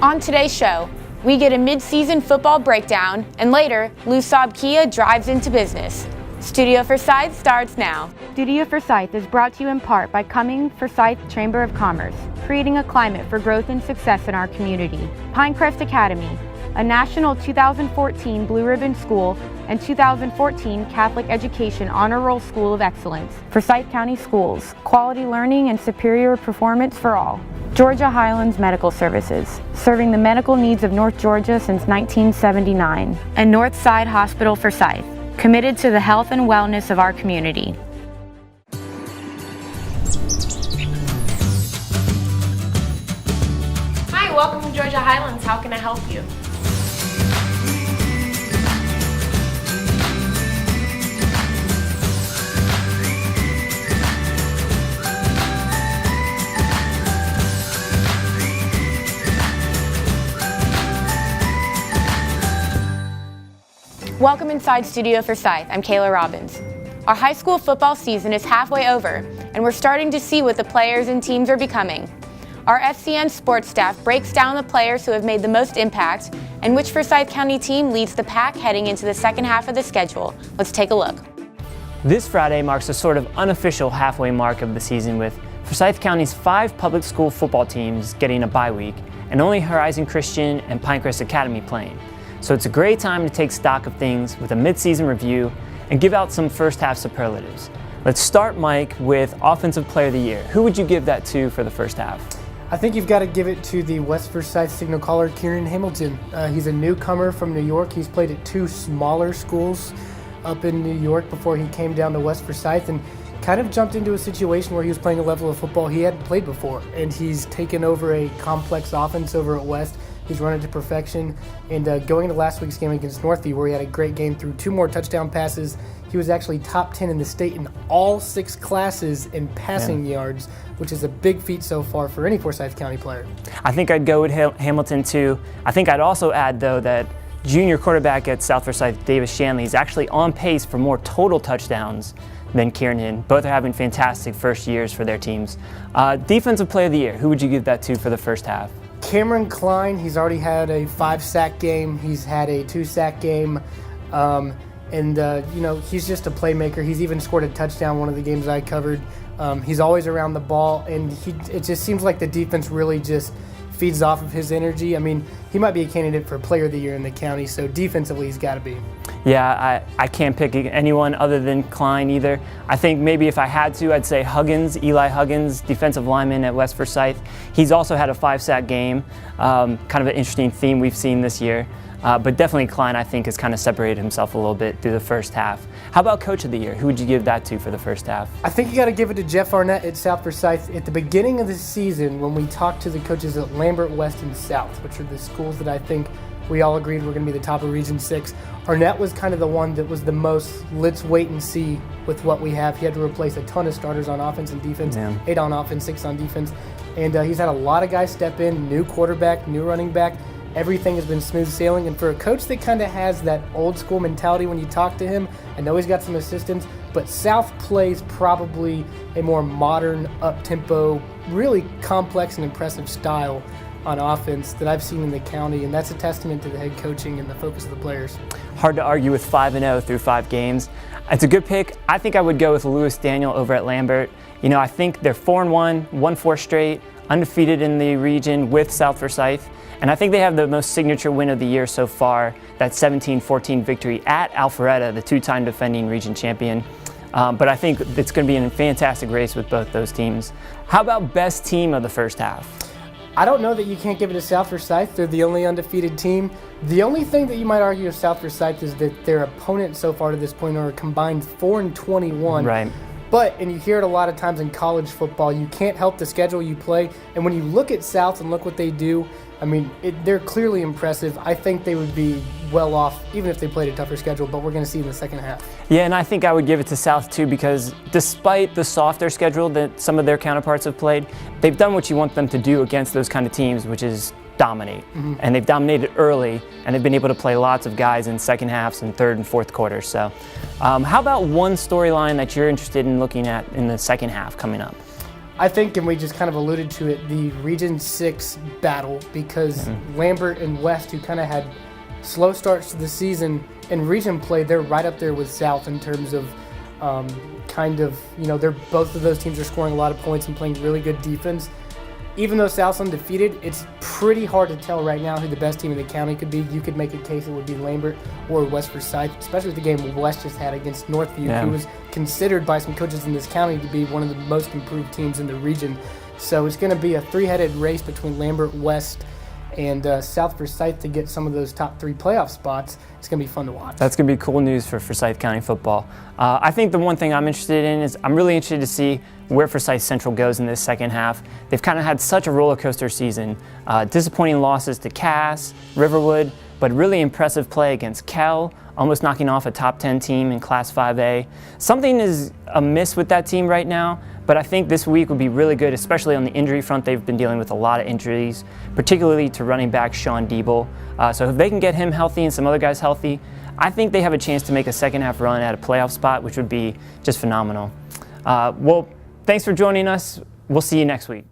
On today's show, we get a mid-season football breakdown, and later, Sobh Kia drives into business. Studio Forsyth starts now. Studio Forsyth is brought to you in part by Forsyth Chamber of Commerce, creating a climate for growth and success in our community. Pinecrest Academy, a national 2014 Blue Ribbon School and 2014 Catholic Education Honor Roll School of Excellence. Forsyth County Schools, quality learning and superior performance for all. Georgia Highlands Medical Services, serving the medical needs of North Georgia since 1979. And Northside Hospital Forsyth, committed to the health and wellness of our community. Hi, welcome to Georgia Highlands. How can I help you? Welcome inside Studio Forsyth. I'm Kayla Robbins. Our high school football season is halfway over, and we're starting to see what the players and teams are becoming. Our FCN sports staff breaks down the players who have made the most impact and which Forsyth County team leads the pack heading into the second half of the schedule. Let's take a look. This Friday marks a sort of unofficial halfway mark of the season, with Forsyth County's 5 public school football teams getting a bye week and only Horizon Christian and Pinecrest Academy playing. So it's a great time to take stock of things with a mid-season review and give out some first half superlatives. Let's start, Mike, with Offensive Player of the Year. Who would you give that to for the first half? I think you've got to give it to the West Forsyth signal caller, Kieran Hamilton. He's a newcomer from New York. He's played at 2 smaller schools up in New York before he came down to West Forsyth, and kind of jumped into a situation where he was playing a level of football he hadn't played before. And he's taken over a complex offense over at West. He's run it to perfection, and going into last week's game against Northview, where he had a great game, threw 2 more touchdown passes. He was actually top 10 in the state in all 6 classes in passing yards, which is a big feat so far for any Forsyth County player. I think I'd go with Hamilton too. I think I'd also add, though, that junior quarterback at South Forsyth, Davis Shanley, is actually on pace for more total touchdowns than Kieran. Both are having fantastic first years for their teams. Defensive Player of the Year, who would you give that to for the first half? Cameron Klein, he's already had a 5-sack game. He's had a 2-sack game. He's just a playmaker. He's even scored a touchdown one of the games I covered. He's always around the ball, and it just seems like the defense really just feeds off of his energy. I mean, he might be a candidate for Player of the Year in the county, so defensively he's got to be. Yeah, I can't pick anyone other than Klein either. I think maybe if I had to, I'd say Huggins, Eli Huggins, defensive lineman at West Forsyth. He's also had a 5-sack game, kind of an interesting theme we've seen this year. But definitely Klein, I think, has kind of separated himself a little bit through the first half. How about Coach of the Year? Who would you give that to for the first half? I think you got to give it to Jeff Arnett at South Forsyth. At the beginning of the season, when we talked to the coaches at Lambert, West, and South, which are the schools that I think we all agreed were going to be the top of Region 6, Arnett was kind of the one that was the most, let's wait and see with what we have. He had to replace a ton of starters on offense and defense, 8 on offense, 6 on defense. And he's had a lot of guys step in, new quarterback, new running back. Everything has been smooth sailing, and for a coach that kind of has that old school mentality when you talk to him, I know he's got some assistants, but South plays probably a more modern, up-tempo, really complex and impressive style on offense that I've seen in the county, and that's a testament to the head coaching and the focus of the players. Hard to argue with 5-0 through 5 games. It's a good pick. I think I would go with Lewis Daniel over at Lambert. You know, I think they're 4-1, won 4 straight, undefeated in the region with South Forsyth. And I think they have the most signature win of the year so far, that 17-14 victory at Alpharetta, the 2-time defending region champion. But I think it's going to be a fantastic race with both those teams. How about best team of the first half? I don't know that you can't give it to South Forsyth. They're the only undefeated team. The only thing that you might argue of South Forsyth is that their opponents so far to this point are a combined 4-21. Right. But, and you hear it a lot of times in college football, you can't help the schedule you play. And when you look at South and look what they do, I mean, they're clearly impressive. I think they would be well off, even if they played a tougher schedule, but we're going to see in the second half. Yeah, and I think I would give it to South too, because despite the softer schedule that some of their counterparts have played, they've done what you want them to do against those kind of teams, which is dominate. And they've dominated early, and they've been able to play lots of guys in second halves and third and fourth quarters. So how about one storyline that you're interested in looking at in the second half coming up? I think, and we just kind of alluded to it, the Region 6 battle, because Lambert and West, who kind of had slow starts to the season in region play, they're right up there with South in terms of they're both of those teams are scoring a lot of points and playing really good defense. Even though South's undefeated, it's pretty hard to tell right now who the best team in the county could be. You could make a case it would be Lambert or West Forsyth, especially with the game West just had against Northview, who was considered by some coaches in this county to be one of the most improved teams in the region. So it's going to be a three-headed race between Lambert, West, and South Forsyth to get some of those top 3 playoff spots. It's going to be fun to watch. That's going to be cool news for Forsyth County football. I think the one thing I'm interested in is I'm really interested to see where Forsyth Central goes in this second half. They've kind of had such a roller coaster season. Disappointing losses to Cass, Riverwood, but really impressive play against Kell, almost knocking off a top 10 team in Class 5A. Something is amiss with that team right now, but I think this week would be really good, especially on the injury front. They've been dealing with a lot of injuries, particularly to running back Sean Diebel. So if they can get him healthy and some other guys healthy, I think they have a chance to make a second half run at a playoff spot, which would be just phenomenal. Well, thanks for joining us. We'll see you next week.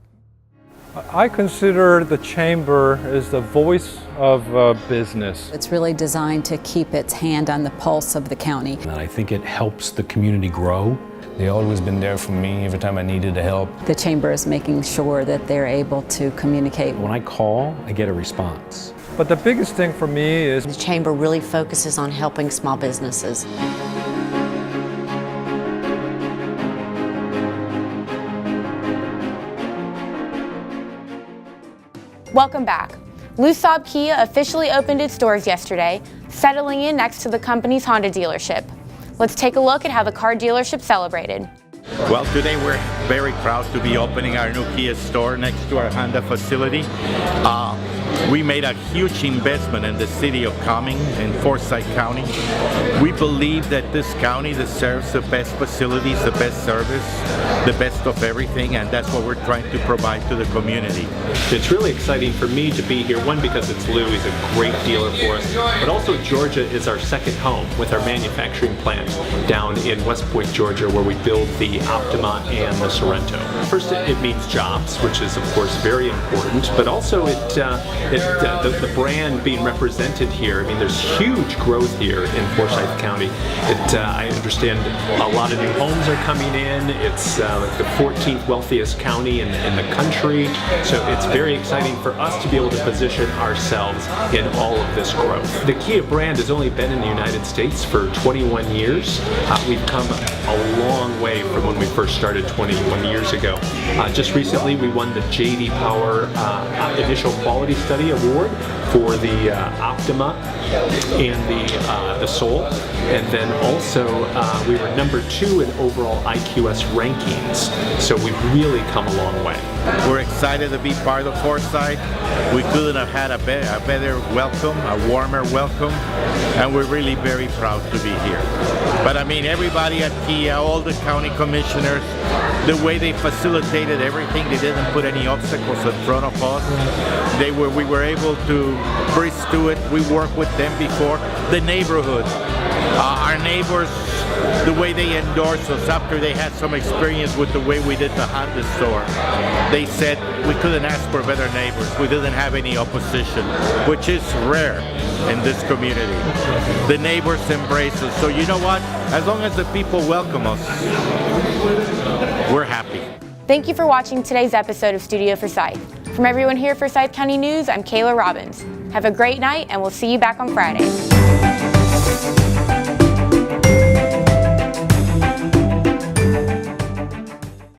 I consider the chamber as the voice of business. It's really designed to keep its hand on the pulse of the county. And I think it helps the community grow. They always been there for me every time I needed the help. The chamber is making sure that they're able to communicate. When I call, I get a response. But the biggest thing for me is the chamber really focuses on helping small businesses. Welcome back. Sobh Kia officially opened its doors yesterday, settling in next to the company's Honda dealership. Let's take a look at how the car dealership celebrated. Well, today we're very proud to be opening our new Kia store next to our Honda facility. We made a huge investment in the city of Cumming in Forsyth County. We believe that this county deserves the best facilities, the best service, the best of everything, and that's what we're trying to provide to the community. It's really exciting for me to be here, one, because it's Lou, he's a great dealer for us, but also Georgia is our second home with our manufacturing plant down in West Point, Georgia, where we build the Optima and the Sorrento. First, it means jobs, which is of course very important, but also the brand being represented here. I mean, there's huge growth here in Forsyth County. I understand a lot of new homes are coming in. It's the 14th wealthiest county in the country, so it's very exciting for us to be able to position ourselves in all of this growth. The Kia brand has only been in the United States for 21 years. We've come a long way from when we first started 21 years ago. Just recently we won the J.D. Power Initial Quality Study Award for the Optima and the Soul, and then also we were number 2 in overall IQS rankings, so we've really come a long way. We're excited to be part of Forsyth. We couldn't have had a better welcome, a warmer welcome, and we're really very proud to be here. But I mean, everybody at Kia, all the county commissioners, the way they facilitated everything, they didn't put any obstacles in front of us. We were able to breeze through it. We worked with them before. The neighborhood, our neighbors, the way they endorsed us after they had some experience with the way we did the Honda store. They said we couldn't ask for better neighbors. We didn't have any opposition, which is rare in this community. The neighbors embrace us. So you know what? As long as the people welcome us, we're happy. Thank you for watching today's episode of Studio Forsyth. From everyone here at Forsyth County News, I'm Kayla Robbins. Have a great night, and we'll see you back on Friday.